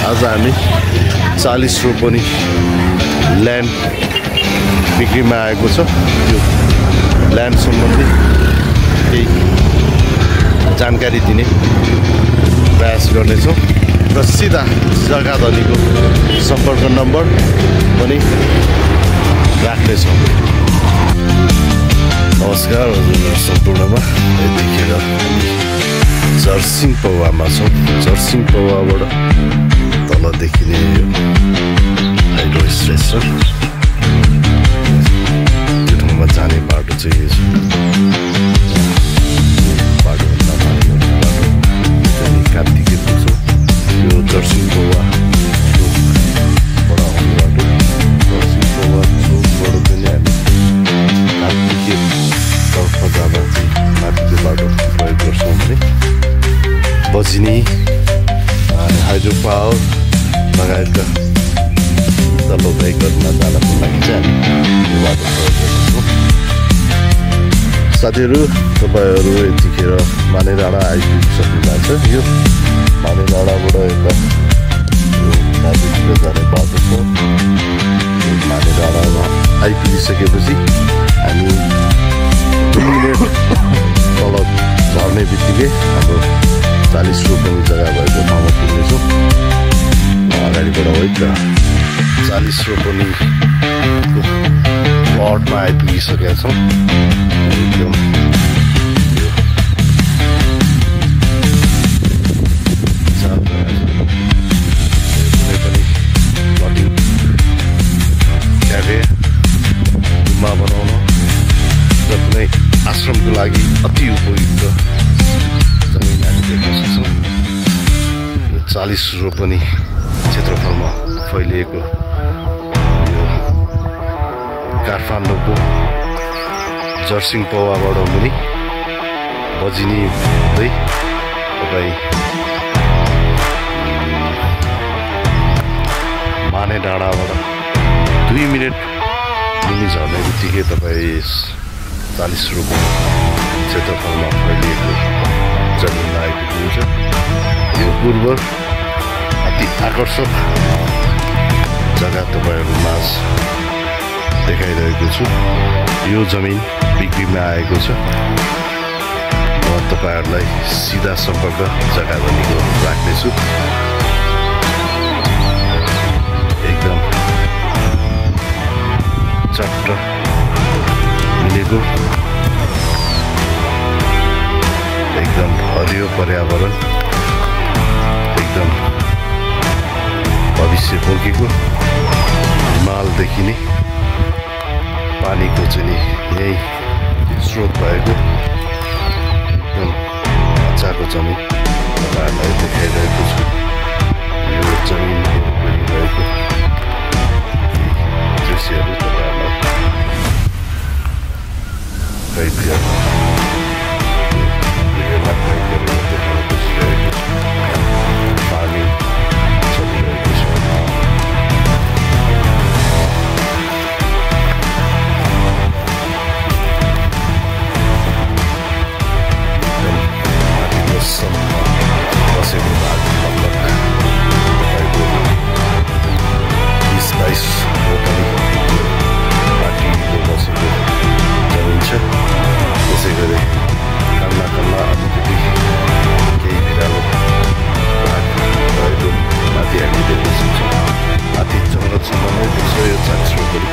आज हामी 40 रोपनी ल्यान्ड बिक्रीमा आएको छ। यो ल्यान्ड सम्बन्धी केही जानकारी दिने प्रयास गर्नेछौँ र सिधा जग्गा धनीको सम्पर्क नम्बर पनि राख्नेछौँ। नमस्कार हजुर सम्पूर्णमा। यतिखेर जर्सिङ पौवामा छौँ। जर्सिङ पौवाबाट तल देखिने यो हाइड्रो स्टेसन, त्यो ठाउँमा जाने बाटो चाहिँ यो छ। बाटोभन्दा माथि बाटो कात्तिके पुग्छौँ। यो जर्सिङ पौवा चोकबाट आउने बाटो। जर्सिङ पौवा चोकबाट पनि हामी कात्तिके तर्फ जाँदा चाहिँ माथिको बाटो प्रयोग गर्छौँ भने बजिनी हाइड्रो पावर लगायतका तल्लो भेकहरूमा जानको लागि चाहिँ हामी यो बाटो प्रयोग गर्छौँ। साथीहरू, तपाईँहरू यतिखेर मानेडाँडा आइपुगिसक्नु भएको छ। यो मानेडाँडाबाट यता दार्जिलिङतिर जाने बाटो छ। मानेडाँडामा आइपुगिसकेपछि हामी 2 मिनट तल झर्ने बित्तिकै हाम्रो 40 रोपनी जग्गा भएको ठाउँमा पुग्नेछौँ। अगाडिबाट है त 40 रोपनीको प्लटमा आइपुगिसकेका छौँ। एकदम कुनै पनि प्लटिङ क्याफे गुम्बा बनाउन र कुनै आश्रमको लागि अति उपयुक्त जमिन हामी देख्न सक्छौँ। 40 रोपनी क्षेत्रफलमा फैलिएको यो काठमाडौँको जर्सिङ पौवाबाट मुनि बजिनी हुँदै तपाईँ मानेडाँडाबाट 2 मिनट मुनि झर्ने बित्तिकै तपाईँ 40 रोपनी क्षेत्रफलमा फैलिएको जमिनमा आइपुग्नुहुन्छ। यो पूर्व अति आकर्षक जग्गा तपाईँहरू माझ देखाइरहेको छु। यो जमिन बिक्रीमा आएको छ। म तपाईँहरूलाई सिधा सम्पर्क जग्गा धनीको राख्नेछु। एकदम चट्ट मिलेको, एकदम हरियो पर्यावरण, एकदम भविष्य पोल्केको, हिमाल देखिने, पानीको चाहिँ यही स्रोत भएको एकदम मजाको जमिन तपाईँहरूलाई देखाइरहेको छु। यो जमिनको बनिरहेको दृश्यहरू तपाईँहरूलाई कैद गर्न देखाउन खोजिरहेको छु। फार्मिङ चलिरहेको छ। बसेको भाग लगभग तपाईँको 20-22 रोपनी माटीको बसेको जमिन छ। त्यसै गरी कल्ला अलिकति केही बिरालो भाग रहेको माथि हामी देख्न सक्छौँ। माथि जङ्गलसम्म नै देख्छ यो 40 रोपनी।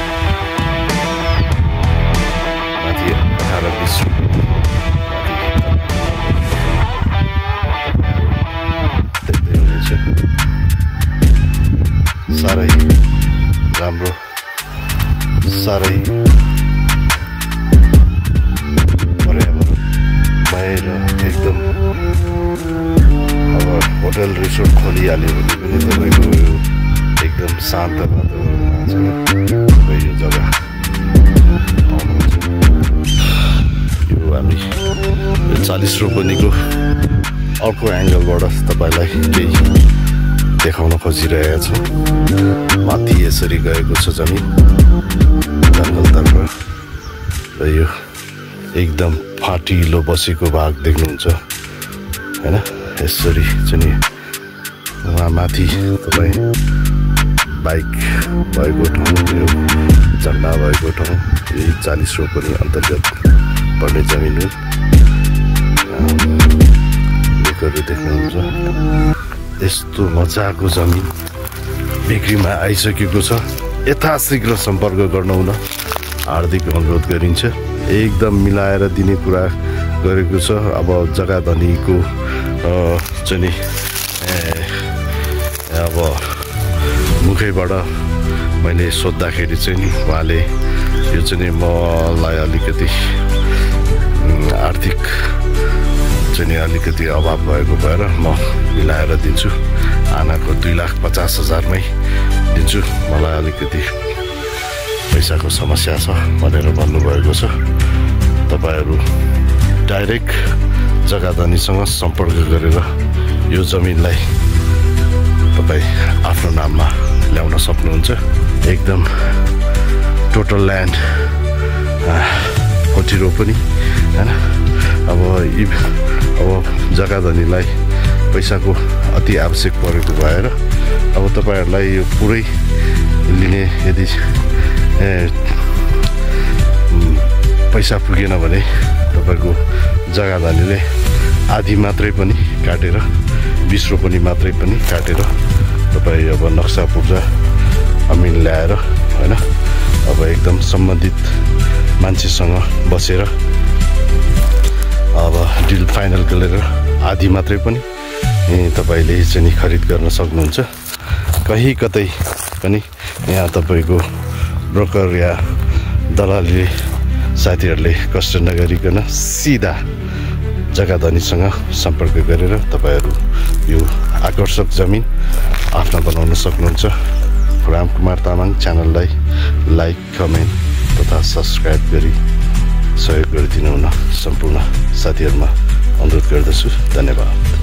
माथि 18-20 रोपनी साह्रै राम्रो, साह्रै पर्यावरण भएर एकदम अब होटल रिसोर्ट खोलिहाल्यो भने पनि तपाईँको यो एकदम शान्त वातावरणमा चाहिँ तपाईँ यो जग्गा पाउनुहुन्छ। यो हामी 40 रोपनीको अर्को एङ्गलबाट तपाईँलाई केही देखाउन खोजिरहेका छौँ। माथि यसरी गएको छ जमिन जङ्गलतर्फ र यो एकदम फाटिलो बसेको भाग देख्नुहुन्छ हैन। यसरी चाहिँ वहाँ माथि तपाईँ बाइक भएको ठाउँ यो झन्डा भएको ठाउँ यही 40 रोपनी अन्तर्गत पर्ने जमिन हो। लेखहरू देख्नुहुन्छ यस्तो मजाको जमिन बिक्रीमा आइसकेको छ। यथाशीघ्र सम्पर्क गर्न हुन हार्दिक अनुरोध गरिन्छ। एकदम मिलाएर दिने कुरा गरेको छ। अब जग्गा धनीको चाहिँ नि अब मुखैबाट मैले सोद्धाखेरि चाहिँ नि उहाँले यो चाहिँ नि मलाई अलिकति आर्थिक चाहिँ नि अलिकति अभाव भएको भएर म मिलाएर दिन्छु, आनाको 2,50,000मै दिन्छु, मलाई अलिकति पैसाको समस्या छ भनेर भन्नुभएको छ। तपाईँहरू डाइरेक्ट जग्गा धनीसँग सम्पर्क गरेर यो जमिनलाई तपाईँ आफ्नो नाममा ल्याउन सक्नुहुन्छ। एकदम टोटल ल्यान्ड 40 रोपनी हैन। अब जग्गा धनीलाई पैसाको अति आवश्यक परेको भएर अब तपाईँहरूलाई यो पुरै लिने यदि पैसा पुगेन भने तपाईँको जग्गा धनीले आधी मात्रै पनि काटेर 20 रोपनी मात्रै पनि काटेर तपाईँ अब नक्सा पुर्जा अमिन ल्याएर हैन अब एकदम सम्बन्धित मान्छेसँग बसेर अब डिल फाइनल गरेर आधी मात्रै पनि तपाईँले चाहिँ खरिद गर्न सक्नुहुन्छ। कहीँ कतै पनि यहाँ तपाईँको ब्रोकर या दलाली साथीहरूले कष्ट नगरिकन सिधा जग्गा धनीसँग सम्पर्क गरेर तपाईँहरू यो आकर्षक जमिन आफ्ना बनाउन सक्नुहुन्छ। रामकुमार तामाङ च्यानललाई लाइक, कमेन्ट तथा सब्सक्राइब गरी सहयोग गरिदिनु हुन सम्पूर्ण साथीहरूमा अनुरोध गर्दछु। धन्यवाद।